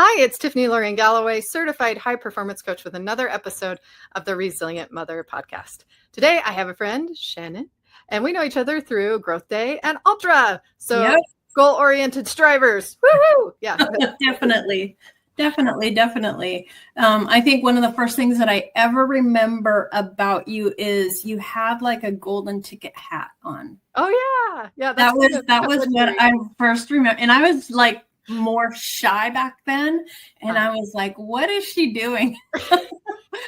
Hi, it's Tiffany Lorraine Galloway, certified high performance coach with another episode of the Resilient Mother podcast. Today, I have a friend, Shannon, and we know each other through Growth Day and Ultra. So Yep. Goal-oriented strivers. Woohoo! Yeah. Definitely. I think one of the first things that I ever remember about you is you had like a golden ticket hat on. Oh yeah. Yeah. That was what I first remember. And I was like more shy back then. And I was like, what is she doing?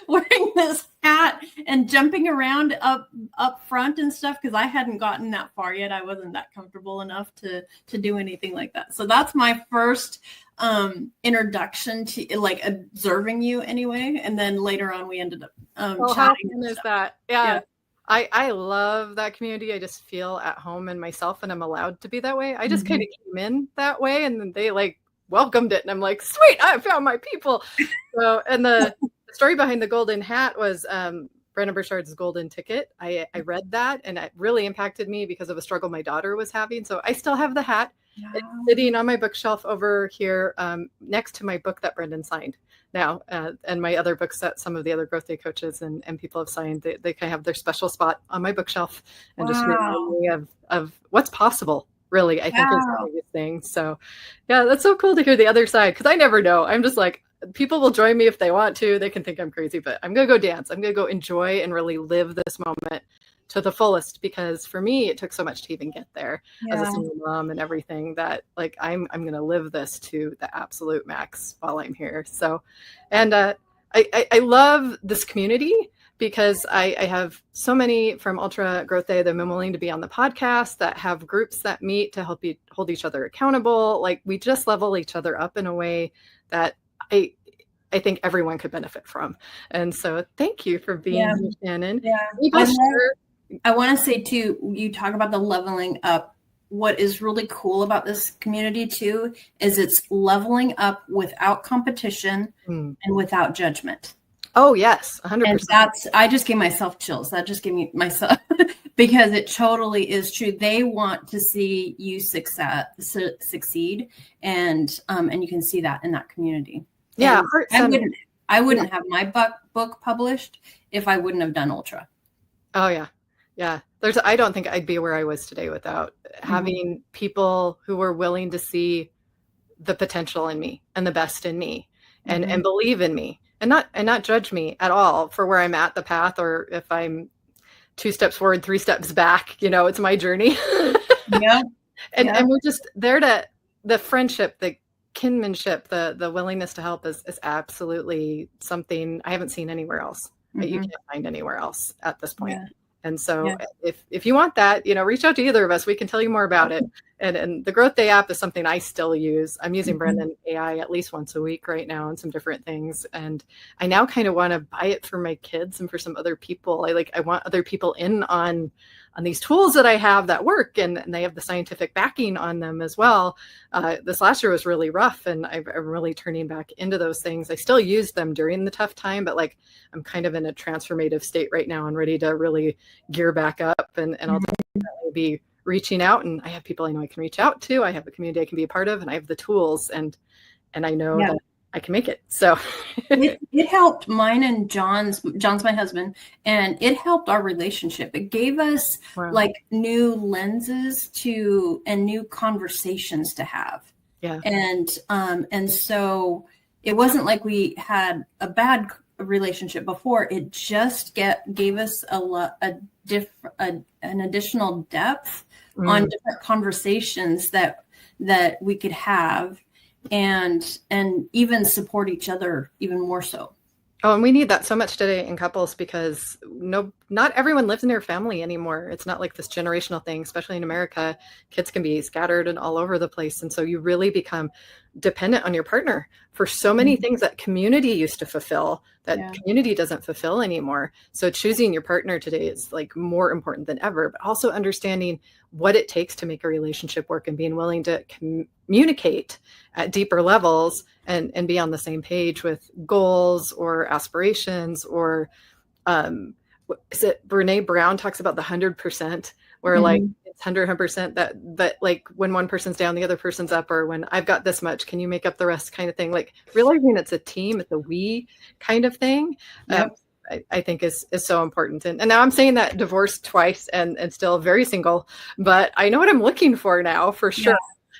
Wearing this hat and jumping around up front and stuff, because I hadn't gotten that far yet. I wasn't that comfortable enough to do anything like that. So that's my first introduction to like observing you anyway. And then later on we ended up chatting. How fun is that? Yeah. I love that community. I just feel at home in myself, and I'm allowed to be that way. I just kind of came in that way, and then they like welcomed it, and I'm like, sweet, I found my people. So, and the story behind the golden hat was Brendon Burchard's golden ticket. I read that, and it really impacted me because of a struggle my daughter was having. So I still have the hat. Yeah. It's sitting on my bookshelf over here next to my book that Brendon signed now, and my other books that some of the other Growth Day coaches and people have signed. They kind of have their special spot on my bookshelf, and just remind me of what's possible. Really, I think is the biggest thing. So yeah, that's so cool to hear the other side, because I never know. I'm just like, people will join me if they want to. They can think I'm crazy, but I'm going to go dance. I'm going to go enjoy and really live this moment to the fullest, because for me, it took so much to even get there as a single mom and everything, that like, I'm going to live this to the absolute max while I'm here. So, and I love this community, because I have so many from Ultra Growth Day that I'm willing to be on the podcast, that have groups that meet to help you hold each other accountable. Like, we just level each other up in a way that I think everyone could benefit from. And so thank you for being here, Shannon. Yeah. I want to say too, you talk about the leveling up. What is really cool about this community too, is it's leveling up without competition and without judgment. Oh yes, 100%. And I just gave myself chills. That just gave me myself, because it totally is true. They want to see you succeed, and you can see that in that community. Yeah, I wouldn't have my book published if I wouldn't have done Ultra. Oh yeah. Yeah. I don't think I'd be where I was today without having people who were willing to see the potential in me and the best in me, and believe in me, and not judge me at all for where I'm at the path, or if I'm 2 steps forward, 3 steps back. It's my journey. And we're just there to, the friendship, the kinship, the willingness to help is absolutely something I haven't seen anywhere else, that you can't find anywhere else at this point. Yeah. And so if you want that, reach out to either of us. We can tell you more about it. And the Growth Day app is something I still use. I'm using Brendon AI at least once a week right now, and some different things. And I now kind of want to buy it for my kids and for some other people. I want other people in on these tools that I have that work, and they have the scientific backing on them as well. This last year was really rough, and I'm really turning back into those things. I still use them during the tough time, but I'm kind of in a transformative state right now and ready to really gear back up, and I'll definitely be reaching out, and I have people I know I can reach out to. I have a community I can be a part of, and I have the tools, and I know that I can make it. So it helped mine and John's my husband, and it helped our relationship. It gave us like new lenses and new conversations to have. Yeah. And so it wasn't like we had a bad relationship before. It just gave us an additional depth on different conversations that we could have, and even support each other even more so. Oh, and we need that so much today in couples, because not everyone lives in their family anymore. It's not like this generational thing, especially in America. Kids can be scattered and all over the place. And so you really become dependent on your partner for so many things that community used to fulfill, that community doesn't fulfill anymore. So choosing your partner today is like more important than ever, but also understanding what it takes to make a relationship work, and being willing to communicate at deeper levels and be on the same page with goals or aspirations, or is it Brene Brown talks about the 100%. where like it's 100% that like when one person's down, the other person's up, or when I've got this much, can you make up the rest kind of thing? Like realizing it's a team, it's a we kind of thing. Yep. I think is so important. And now I'm saying that divorced twice and still very single, but I know what I'm looking for now for sure.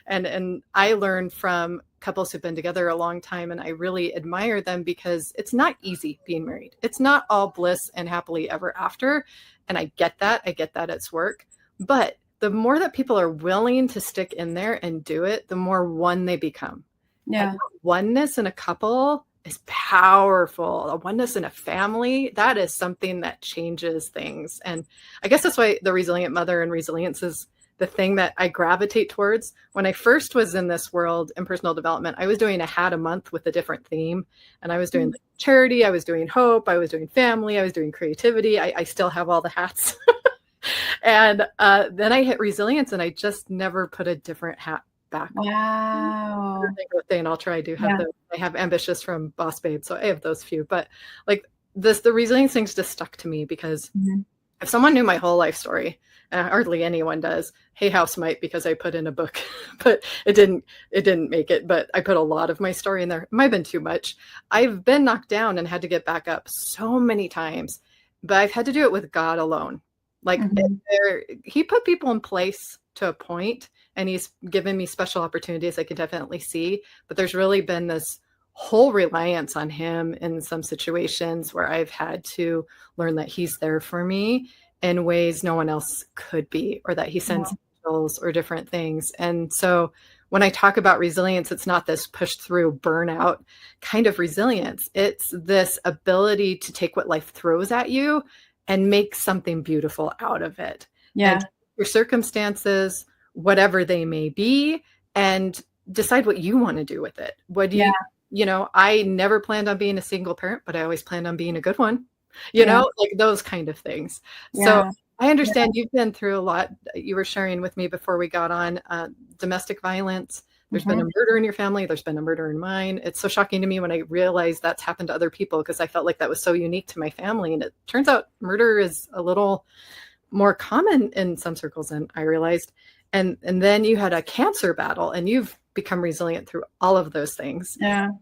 Yeah. And I learned from couples who've been together a long time, and I really admire them because it's not easy being married. It's not all bliss and happily ever after. And I get that. I get that it's work. But the more that people are willing to stick in there and do it, the more one they become. Yeah. And oneness in a couple is powerful. A oneness in a family, that is something that changes things. And I guess that's why the resilient mother and resilience is the thing that I gravitate towards. When I first was in this world in personal development, I was doing a hat a month with a different theme. And I was doing charity, I was doing hope, I was doing family, I was doing creativity. I still have all the hats. And then I hit resilience, and I just never put a different hat back. Wow. And I'll try to have those. I have ambitious from Boss Babe, so I have those few. But like the resilience thing's just stuck to me because if someone knew my whole life story, hardly anyone does. Hay House might, because I put in a book, but it didn't make it. But I put a lot of my story in there. It might have been too much. I've been knocked down and had to get back up so many times, but I've had to do it with God alone. Like he put people in place to a point, and he's given me special opportunities I can definitely see. But there's really been this whole reliance on him in some situations where I've had to learn that he's there for me in ways no one else could be, or that he sends angels or different things. And so when I talk about resilience, it's not this push through burnout kind of resilience. It's this ability to take what life throws at you and make something beautiful out of it. Yeah. And your circumstances, whatever they may be, and decide what you want to do with it. What do you know, I never planned on being a single parent, but I always planned on being a good one, you know, like those kind of things. So I understand you've been through a lot. You were sharing with me before we got on domestic violence. There's been a murder in your family. There's been a murder in mine. It's so shocking to me when I realized that's happened to other people, because I felt like that was so unique to my family. And it turns out murder is a little more common in some circles than I realized. And then you had a cancer battle, and you've become resilient through all of those things. And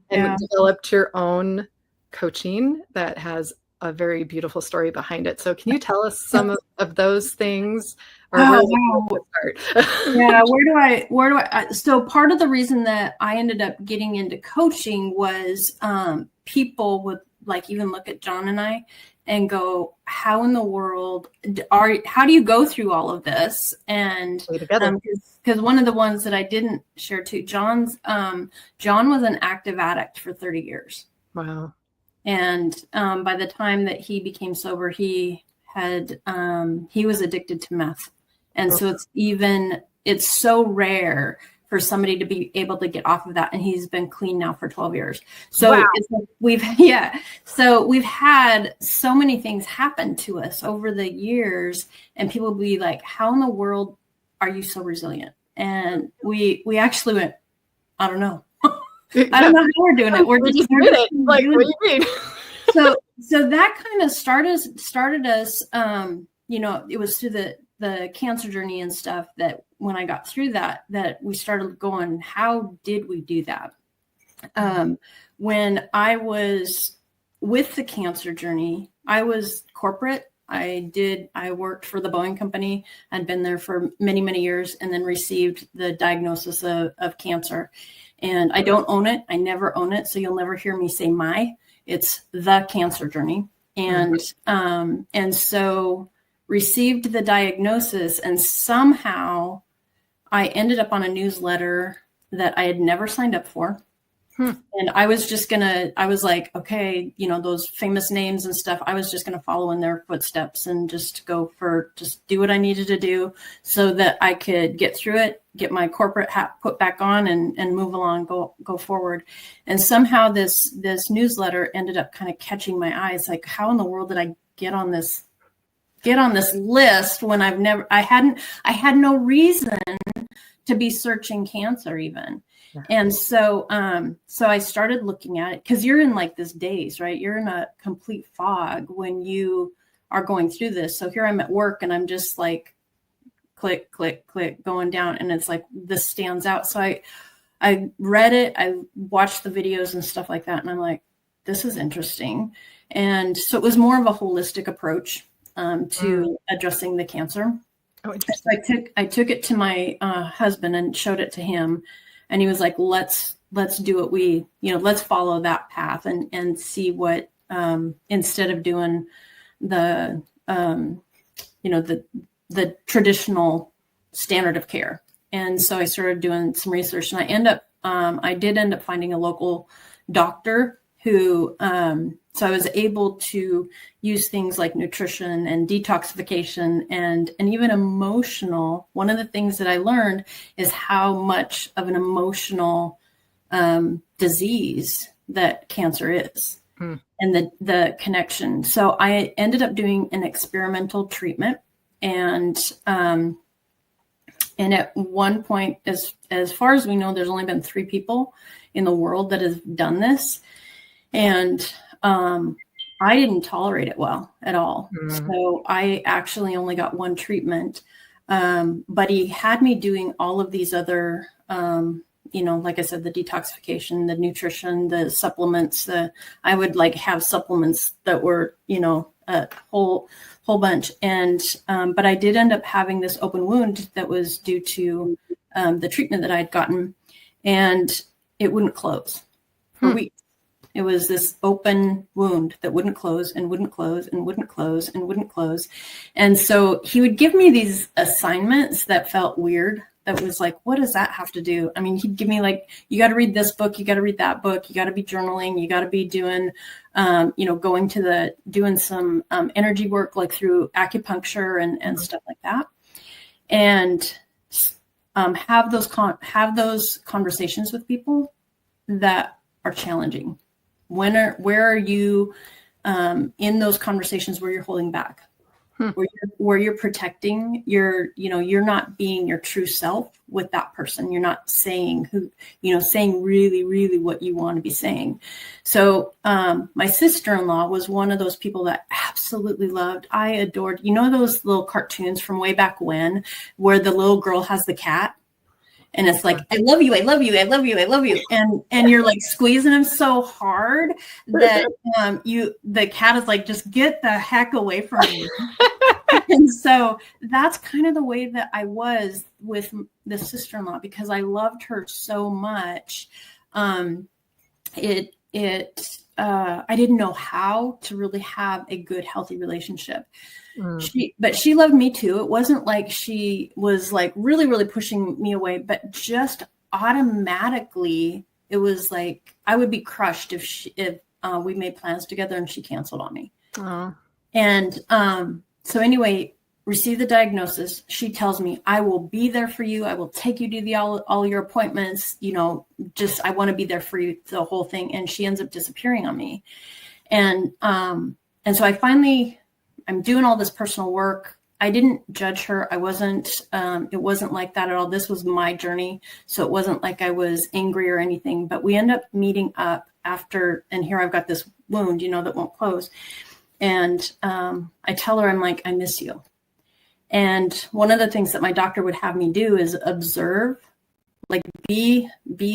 developed your own coaching that has a very beautiful story behind it. So can you tell us some of those things? Or where do start? Where do I, so part of the reason that I ended up getting into coaching was people would like even look at John and I and go, how in the world how do you go through all of this? And because one of the ones that I didn't share too, John was an active addict for 30 years. Wow. And by the time that he became sober, he was addicted to meth. And so it's so rare for somebody to be able to get off of that. And he's been clean now for 12 years. So we've had so many things happen to us over the years, and people will be like, how in the world are you so resilient? And we actually went, I don't know. I don't know how we're doing it. We're just doing it. Like, what do you mean? So that kind of started us, you know, it was through the cancer journey and stuff that when I got through that we started going, how did we do that? When I was with the cancer journey, I was corporate. I worked for the Boeing company. I'd been there for many, many years, and then received the diagnosis of cancer. And I don't own it. I never own it. So you'll never hear me say it's the cancer journey. And so received the diagnosis, and somehow I ended up on a newsletter that I had never signed up for. And I was like, okay, you know, those famous names and stuff, I was just going to follow in their footsteps and just do what I needed to do so that I could get through it, get my corporate hat put back on and move along, go forward. And somehow this newsletter ended up kind of catching my eyes. Like, how in the world did I get on this list when I had no reason to be searching cancer even. And so I started looking at it, because you're in like this daze, right? You're in a complete fog when you are going through this. So here I'm at work, and I'm just like, click, click, click going down. And it's like, this stands out. So I read it, I watched the videos and stuff like that. And I'm like, this is interesting. And so it was more of a holistic approach to addressing the cancer. Oh, interesting. So I took it to my husband and showed it to him. And he was like, let's do what let's follow that path and see what, instead of doing the traditional standard of care. And so I started doing some research, and I did end up finding a local doctor who, so I was able to use things like nutrition and detoxification and even emotional. One of the things that I learned is how much of an emotional disease that cancer is, and the connection. So I ended up doing an experimental treatment, and at one point, as far as we know, there's only been 3 people in the world that have done this. And I didn't tolerate it well at all. So I actually only got 1 treatment. But he had me doing all of these other, like I said, the detoxification, the nutrition, the supplements. I would have supplements that were, a whole bunch. And, but I did end up having this open wound that was due to the treatment that I'd gotten, and it wouldn't close for weeks. It was this open wound that wouldn't close and wouldn't close and wouldn't close and wouldn't close. And so he would give me these assignments that felt weird. That was like, what does that have to do? I mean, he'd give me you got to read this book, you got to read that book, you got to be journaling, you got to be doing, going to doing some energy work through acupuncture and stuff like that, and have those conversations with people that are challenging. Where are you in those conversations where you're holding back? Where you're protecting you're not being your true self with that person. You're not saying saying really, really what you want to be saying. So my sister-in-law was one of those people that absolutely loved. I adored, those little cartoons from way back when, where the little girl has the cat. And it's like, I love you, I love you, I love you, I love you. And you're squeezing him so hard that the cat is like, just get the heck away from me. And so that's kind of the way that I was with the sister-in-law, because I loved her so much. I didn't know how to really have a good, healthy relationship. But she loved me too. It wasn't like she was really, really pushing me away, but just automatically, it was like I would be crushed if we made plans together and she canceled on me. And so anyway, receive the diagnosis. She tells me, I will be there for you. I will take you to all your appointments. I want to be there for you, the whole thing. And she ends up disappearing on me. And so I'm doing all this personal work. I didn't judge her. I wasn't, it wasn't like that at all. This was my journey. So it wasn't like I was angry or anything, but we end up meeting up after, and here I've got this wound, that won't close. And I tell her, I'm like, I miss you. And one of the things that my doctor would have me do is observe, be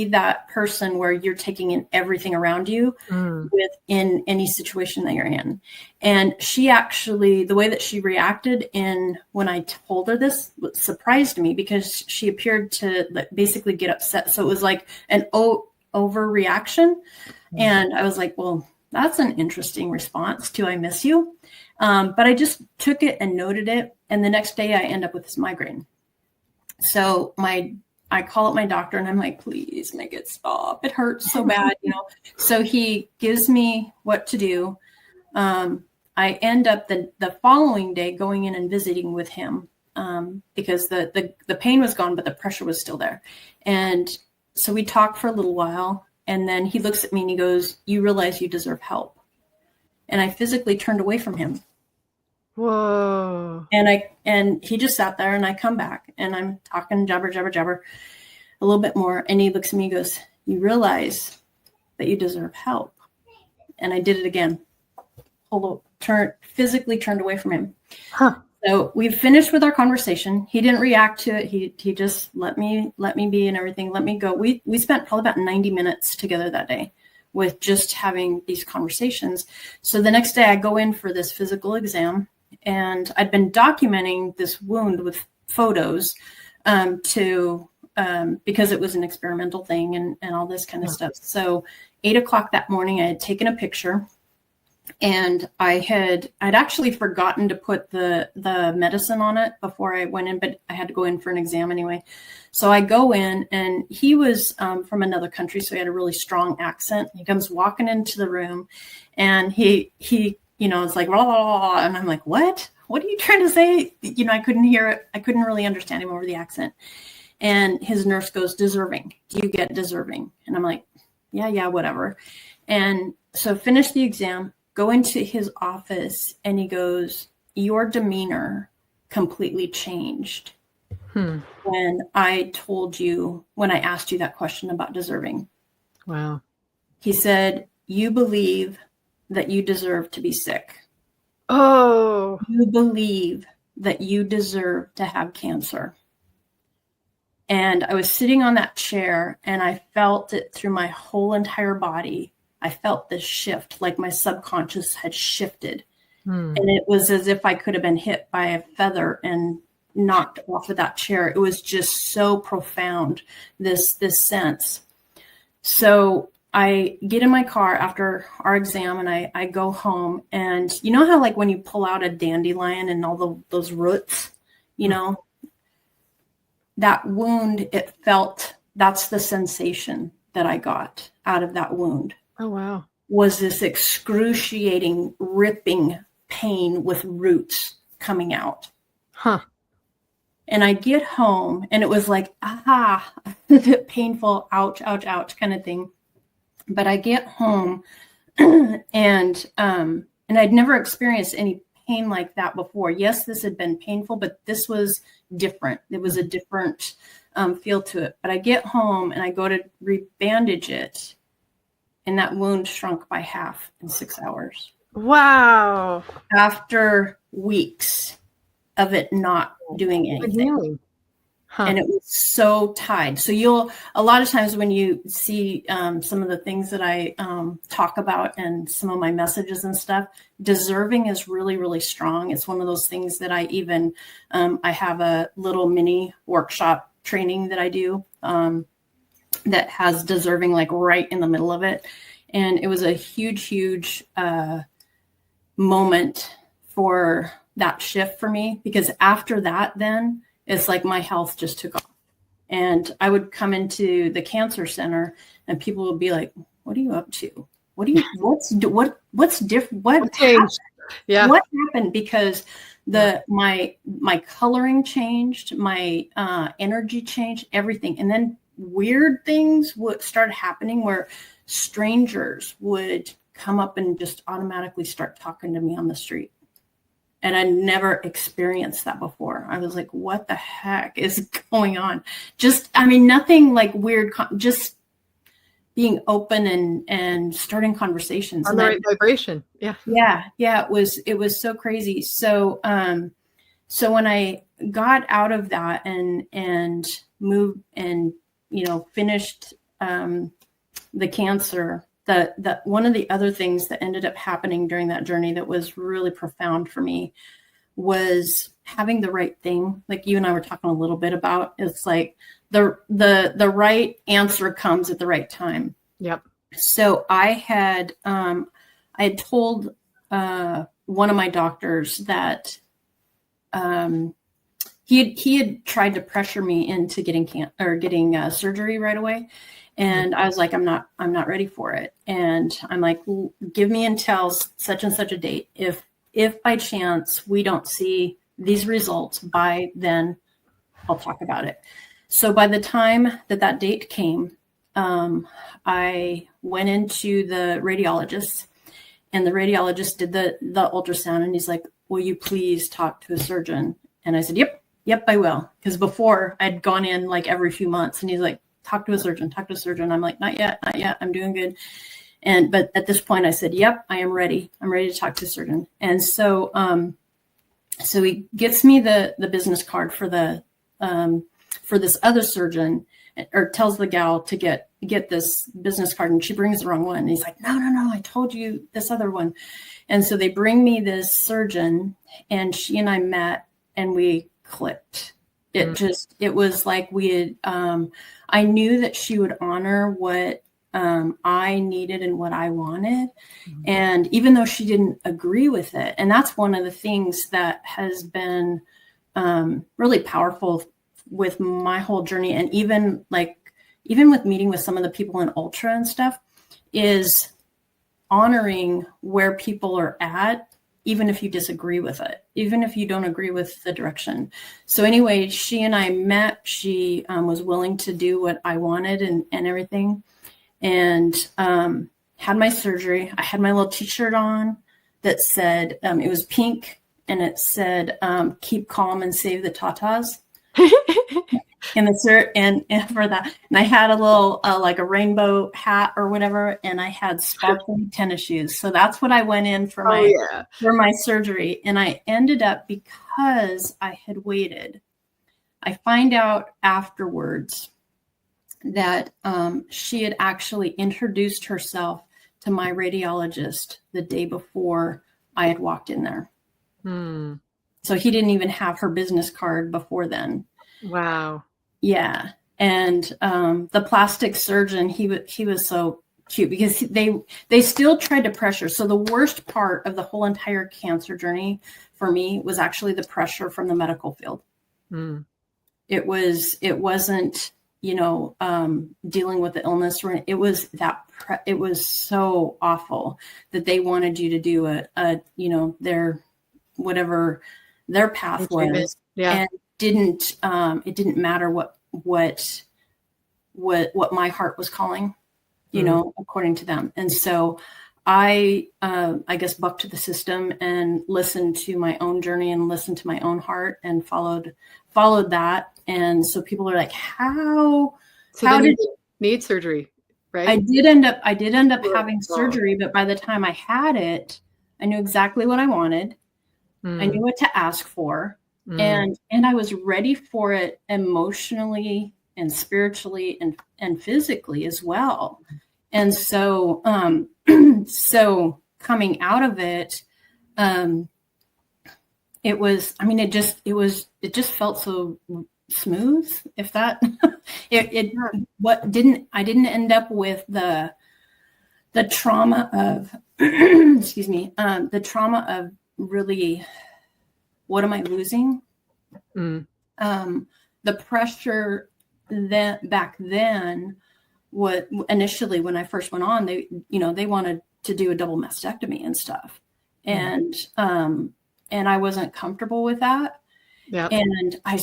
that person where you're taking in everything around you within any situation that you're in. And she actually, the way that she reacted when I told her this surprised me, because she appeared to basically get upset. So it was like an overreaction. And I was like, well, that's an interesting response to I miss you. But I just took it and noted it. And the next day I end up with this migraine. So I call up my doctor and I'm like, please make it stop. It hurts so bad, So he gives me what to do. I end up the following day going in and visiting with him because the pain was gone, but the pressure was still there. And so we talked for a little while, and then he looks at me and he goes, you realize you deserve help. And I physically turned away from him. Whoa. And he just sat there, and I come back and I'm talking jabber a little bit more. And he looks at me and goes, you realize that you deserve help. And I did it again. Physically turned away from him. Huh. So we finished with our conversation. He didn't react to it. He just let me be and everything. Let me go. We spent probably about 90 minutes together that day with just having these conversations. So the next day I go in for this physical exam, and I'd been documenting this wound with photos because it was an experimental thing and all this kind of stuff. So 8:00 that morning, I had taken a picture, and I'd actually forgotten to put the medicine on it before I went in, but I had to go in for an exam anyway. So I go in, and he was from another country, so he had a really strong accent. He comes walking into the room, and he is like, blah, blah, blah, and I'm like, what are you trying to say? I couldn't hear it. I couldn't really understand him over the accent. And his nurse goes, deserving. Do you get deserving? And I'm like, yeah, whatever. And so finish the exam, go into his office, and he goes, your demeanor completely changed when I asked you that question about deserving. Wow. He said, you believe that you deserve to be sick. Oh. You believe that you deserve to have cancer. And I was sitting on that chair, and I felt it through my whole entire body. I felt this shift, like my subconscious had shifted. And it was as if I could have been hit by a feather and knocked off of that chair. It was just so profound, this sense. So I get in my car after our exam, and I go home, and you know how like when you pull out a dandelion and all those roots, that wound, that's the sensation that I got out of that wound. Oh, wow. Was this excruciating, ripping pain with roots coming out. And I get home, and it was like, painful, ouch, ouch, ouch kind of thing. But I get home and I'd never experienced any pain like that before. Yes, this had been painful, but this was different. It was a different feel to it. But I get home, and I go to rebandage it, and that wound shrunk by half in 6 hours. Wow. After weeks of it not doing anything. And it was so tied. So a lot of times when you see some of the things that I talk about and some of my messages and stuff, deserving is really, really strong. It's one of those things that I even, I have a little mini workshop training that I do that has deserving like right in the middle of it. And it was a huge, huge moment for that shift for me, because after that, then it's like my health just took off. And I would come into the cancer center, and people would be like, what are you up to? What's different? What happened? Yeah. What happened? Because my coloring changed, my energy changed, everything. And then weird things would start happening where strangers would come up and just automatically start talking to me on the street. And I never experienced that before. I was like, what the heck is going on? Nothing like weird, just being open and starting conversations. On the right vibration. Yeah. Yeah. It was so crazy. So, so when I got out of that and moved and, finished the cancer, that one of the other things that ended up happening during that journey that was really profound for me was having the right thing. Like you and I were talking a little bit about, it's like the right answer comes at the right time. Yep. So I had told one of my doctors that he had tried to pressure me into getting surgery right away. And I was like, I'm not ready for it. And I'm like, give me until such and such a date. If by chance we don't see these results by then, I'll talk about it. So by the time that date came, I went into the radiologist, and the radiologist did the ultrasound, and he's like, will you please talk to a surgeon? And I said, yep, I will. Because before I'd gone in like every few months, and he's like, talk to a surgeon. I'm like, not yet. I'm doing good. But at this point I said, yep, I am ready. I'm ready to talk to a surgeon. And so, So he gets me the business card for this other surgeon, or tells the gal to get this business card, and she brings the wrong one. And he's like, no, I told you this other one. And so they bring me this surgeon, and she and I met, and we clicked. It was like we had, I knew that she would honor what I needed and what I wanted. And even though she didn't agree with it, and that's one of the things that has been really powerful with my whole journey, and even with meeting with some of the people in Ultra and stuff, is honoring where people are at, even if you disagree with it, even if you don't agree with the direction. So anyway, she and I met. She was willing to do what I wanted and everything, and had my surgery. I had my little t-shirt on that said, it was pink, and it said, keep calm and save the tatas. And for that, and I had a little like a rainbow hat or whatever, and I had sparkling tennis shoes. So that's what I went in for my surgery. And I ended up, because I had waited, I find out afterwards that she had actually introduced herself to my radiologist the day before I had walked in there. So he didn't even have her business card before then. Wow. Yeah. And the plastic surgeon, he was so cute, because they still tried to pressure. So the worst part of the whole entire cancer journey for me was actually the pressure from the medical field. It wasn't, dealing with the illness. It was it was so awful that they wanted you to do their path was. Yeah. And it didn't matter what my heart was calling, according to them. And so I guess bucked to the system and listened to my own journey and listened to my own heart and followed that. And so people are like, how did you need surgery? Right. I did end up having surgery, but by the time I had it, I knew exactly what I wanted. I knew what to ask for. And I was ready for it emotionally and spiritually and physically as well. And so, so coming out of it, it was, it just felt so smooth. If that, I didn't end up with the trauma of, excuse me, the trauma of really, what am I losing? The pressure that back then, what initially when I first went on, they wanted to do a double mastectomy and stuff. And I wasn't comfortable with that. Yeah. And I've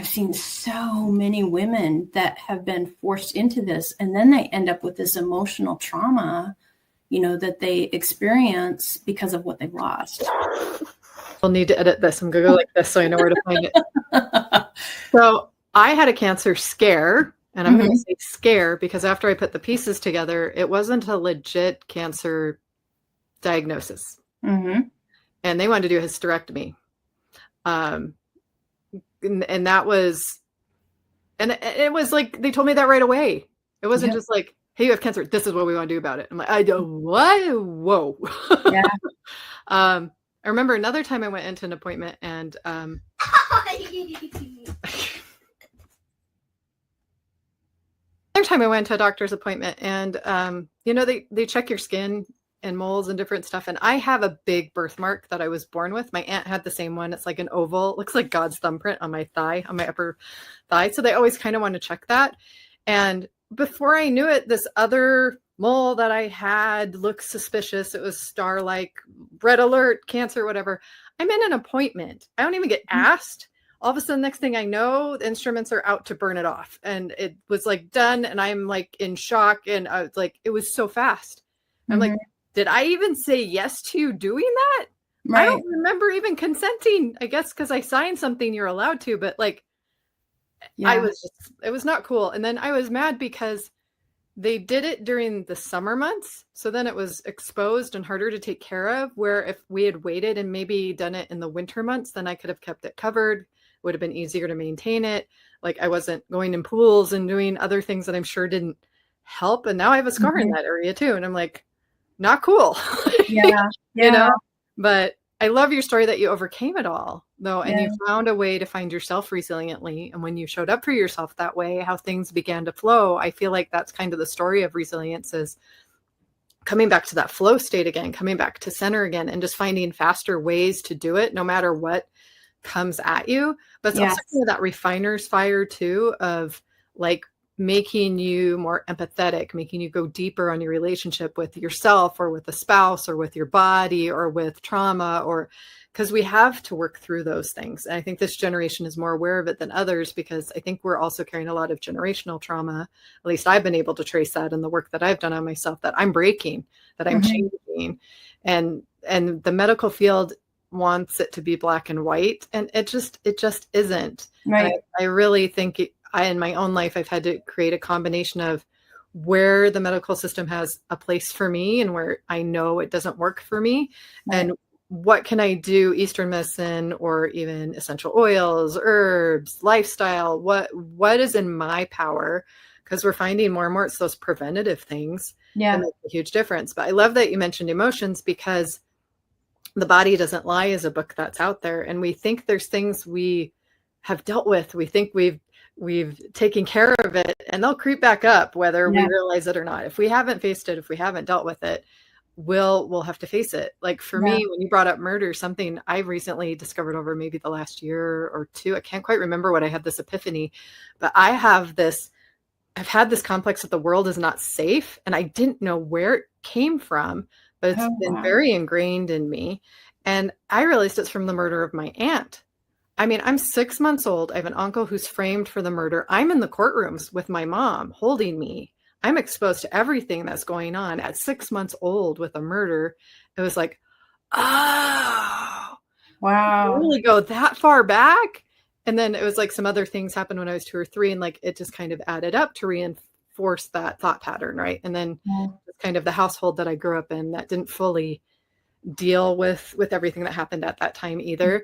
seen so many women that have been forced into this, and then they end up with this emotional trauma, that they experience because of what they've lost. I'll need to edit this. I'm going to go like this so I know where to find it. So I had a cancer scare, and I'm going to say scare because after I put the pieces together, it wasn't a legit cancer diagnosis. And they wanted to do a hysterectomy. And that was, and it was like, they told me that right away. It wasn't just like, hey, you have cancer. This is what we want to do about it. I'm like, I don't, what? Whoa. Yeah. I remember another time I went into an appointment and another time I went to a doctor's appointment and they check your skin and moles and different stuff. And I have a big birthmark that I was born with. My aunt had the same one. It's like an oval. It looks like God's thumbprint on my thigh, on my upper thigh. So they always kind of want to check that. And before I knew it, this other mole that I had looked suspicious. It was star-like, red alert, cancer, whatever. I'm in an appointment. I don't even get asked. All of a sudden, next thing I know, the instruments are out to burn it off. And it was like done. And I'm like in shock. And I was like, it was so fast. I'm like, did I even say yes to you doing that? Right. I don't remember even consenting, I guess, because I signed something you're allowed to. But like, it was not cool. And then I was mad because They did it during the summer months. So then it was exposed and harder to take care of, where if we had waited and maybe done it in the winter months, then I could have kept it covered. It would have been easier to maintain it. Like I wasn't going in pools and doing other things that I'm sure didn't help. And now I have a scar in that area too. And I'm like, not cool. Yeah. You know, but I love your story that you overcame it all though. And you found a way to find yourself resiliently. And when you showed up for yourself that way, how things began to flow. I feel like that's kind of the story of resilience, is coming back to that flow state again, coming back to center again, and just finding faster ways to do it no matter what comes at you. But it's also kind of that refiner's fire too, of like making you more empathetic, making you go deeper on your relationship with yourself or with a spouse or with your body or with trauma, or because we have to work through those things. And I think this generation is more aware of it than others, because I think we're also carrying a lot of generational trauma. At least I've been able to trace that in the work that I've done on myself, that I'm breaking, that I'm changing. And the medical field wants it to be black and white, and it just isn't. Right. I really think in my own life, I've had to create a combination of where the medical system has a place for me and where I know it doesn't work for me. Right. And what can I do, Eastern medicine or even essential oils, herbs, lifestyle, what is in my power? Because we're finding more and more it's those preventative things that make a huge difference. But I love that you mentioned emotions, because The Body Doesn't Lie is a book that's out there, and we think there's things we have dealt with. We think we've taken care of it, and they'll creep back up whether we realize it or not. If we haven't faced it, if we haven't dealt with it, we'll have to face it. Like for me, when you brought up murder, something I've recently discovered over maybe the last year or two, I can't quite remember what I had this epiphany, but I've had this complex that the world is not safe, and I didn't know where it came from, but it's been very ingrained in me. And I realized it's from the murder of my aunt. I mean, I'm 6 months old. I have an uncle who's framed for the murder. I'm in the courtrooms with my mom holding me. I'm exposed to everything that's going on at 6 months old with a murder. It was like, oh, wow. Really go that far back? And then it was like some other things happened when I was 2 or 3, and like it just kind of added up to reinforce that thought pattern, right? And then kind of the household that I grew up in that didn't fully deal with everything that happened at that time either.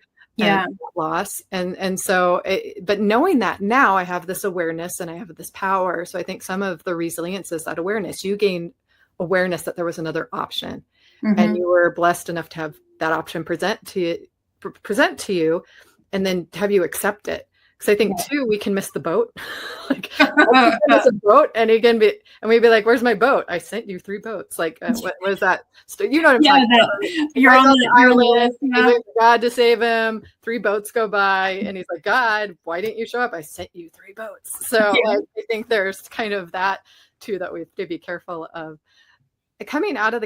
Loss. And so, but knowing that now I have this awareness and I have this power. So I think some of the resilience is that awareness. You gain awareness that there was another option, and you were blessed enough to have that option present to you, and then have you accept it. Because I think too, we can miss the boat. Like miss a boat, and it can be, and we'd be like, "Where's my boat? I sent you 3 boats." Like, what was that? You know what I'm talking about? You're on the island. He waits for God to save him. 3 boats go by, and he's like, "God, why didn't you show up? I sent you 3 boats." So like, I think there's kind of that too that we have to be careful of coming out of the